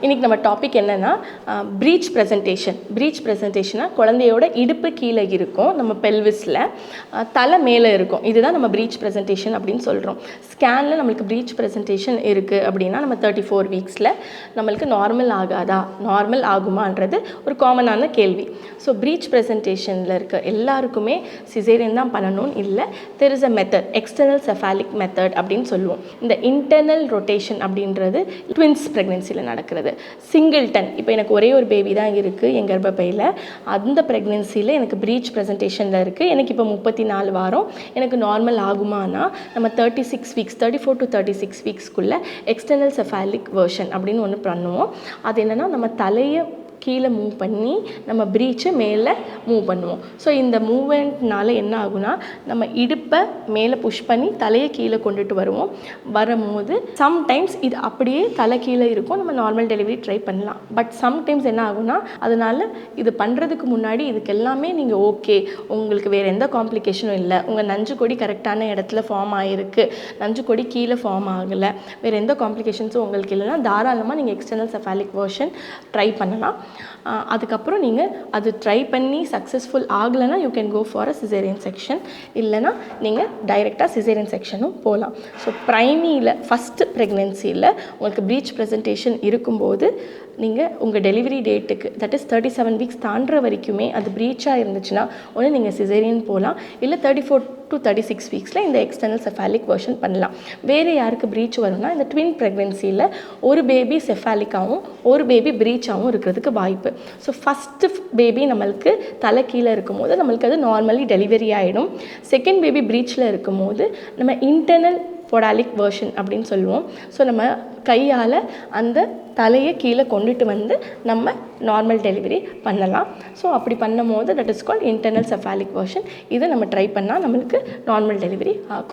இன்றைக்கி நம்ம டாபிக் என்னென்னா ப்ரீச் ப்ரெசன்டேஷனாக குழந்தையோட இடுப்பு கீழே இருக்கும், நம்ம பெல்விஸில் தலை மேலே இருக்கும். இதுதான் நம்ம ப்ரீச் ப்ரெசன்டேஷன் அப்படின்னு சொல்கிறோம். ஸ்கேனில் நம்மளுக்கு ப்ரீச் ப்ரெசன்டேஷன் இருக்குது அப்படின்னா நம்ம 34 வீக்ஸில் நம்மளுக்கு நார்மல் ஆகாதா, நார்மல் ஆகுமான்றது ஒரு காமனான கேள்வி. ஸோ ப்ரீச் ப்ரெசன்டேஷனில் இருக்க எல்லாருக்குமே சிசேரியன் தான் பண்ணணும்னு இல்லை. There is a method, external cephalic method அப்படின்னு சொல்லுவோம். இந்த இன்டர்னல் ரொட்டேஷன் அப்படின்றது ட்வின்ஸ் ப்ரெக்னென்சியில் நடக்கிறது. சிங்கிள்டன், இப்போ எனக்கு ஒரே ஒரு பேபி தான் இருக்குது என் கர்ப்பப்பையில், அந்த ப்ரெக்னென்சியில் எனக்கு ப்ரீச் ப்ரெசன்டேஷனில் இருக்குது. எனக்கு இப்போ 34 வாரம், எனக்கு நார்மல் ஆகுமானா நம்ம 34 to 36 வீக்ஸ்க்குள்ளே எக்ஸ்டர்னல் செஃபாலிக் வெர்ஷன் அப்படின்னு ஒன்று பண்ணுவோம். அது என்னென்னா நம்ம தலையை கீழே மூவ் பண்ணி நம்ம ப்ரீச்சை மேலே மூவ் பண்ணுவோம். ஸோ இந்த மூவ்மெண்ட்னால என்ன ஆகுனா நம்ம இடுப்பை மேலே புஷ் பண்ணி தலையை கீழே கொண்டுட்டு வரும்போது சம்டைம்ஸ் இது அப்படியே தலை கீழே இருக்கும், நம்ம நார்மல் டெலிவரி ட்ரை பண்ணலாம். பட் சம்டைம்ஸ் என்ன ஆகுனா அதனால் இது பண்ணுறதுக்கு முன்னாடி இதுக்கு எல்லாமே நீங்கள் ஓகே, உங்களுக்கு வேறு எந்த காம்ப்ளிகேஷனும் இல்லை, உங்கள் நஞ்சு கொடி கரெக்டான இடத்துல ஃபார்ம் ஆகிருக்கு, நஞ்சு கொடி கீழே ஃபார்ம் ஆகலை, வேறு எந்த காம்ப்ளிகேஷன்ஸும் உங்களுக்கு இல்லைன்னா தாராளமாக நீங்கள் எக்ஸ்டர்னல் செஃபாலிக் வெர்ஷன் ட்ரை பண்ணலாம். அதுக்கப்புறம் நீங்கள் அது ட்ரை பண்ணி சக்ஸஸ்ஃபுல் ஆகலைன்னா you can go for a caesarean section, இல்லைனா நீங்கள் டைரெக்டாக சிசேரியன் செக்ஷனும் போகலாம். ஸோ ப்ரைமியில் ஃபஸ்ட்டு ப்ரெக்னென்சியில் உங்களுக்கு ப்ரீச் ப்ரெசன்டேஷன் இருக்கும்போது நீங்கள் உங்கள் டெலிவரி டேட்டுக்கு, தட் இஸ் 37 வீக்ஸ் தாண்டுற வரைக்குமே அது ப்ரீச்சாக இருந்துச்சுன்னா ஒன்று நீங்கள் சிசேரியன் போகலாம், இல்லை 34 to 36 வீக்ஸில் இந்த எக்ஸ்டர்னல் செஃபாலிக் வெர்ஷன் பண்ணலாம். வேறு யாருக்கு ப்ரீச் வரும்னா இந்த ட்வின் ப்ரெக்னென்சியில் ஒரு பேபி செஃபாலிக்காகவும் ஒரு பேபி ப்ரீச்சாகவும் இருக்கிறதுக்கு வாய்ப்பு. ஸோ ஃபஸ்ட்டு பேபி நம்மளுக்கு தலை கீழே இருக்கும்போது நம்மளுக்கு அது நார்மலி டெலிவரி ஆகிடும். செகண்ட் பேபி ப்ரீச்சில் இருக்கும்போது நம்ம இன்டர்னல் பொடாலிக் வெர்ஷன் அப்படின்னு சொல்லுவோம். ஸோ நம்ம கையால் அந்த தலையை கீழே கொண்டுட்டு வந்து நம்ம நார்மல் டெலிவரி பண்ணலாம். ஸோ அப்படி பண்ணும் போது that is called internal cephalic version. இதை நம்ம ட்ரை பண்ணால் நம்மளுக்கு நார்மல் டெலிவரி ஆகும்.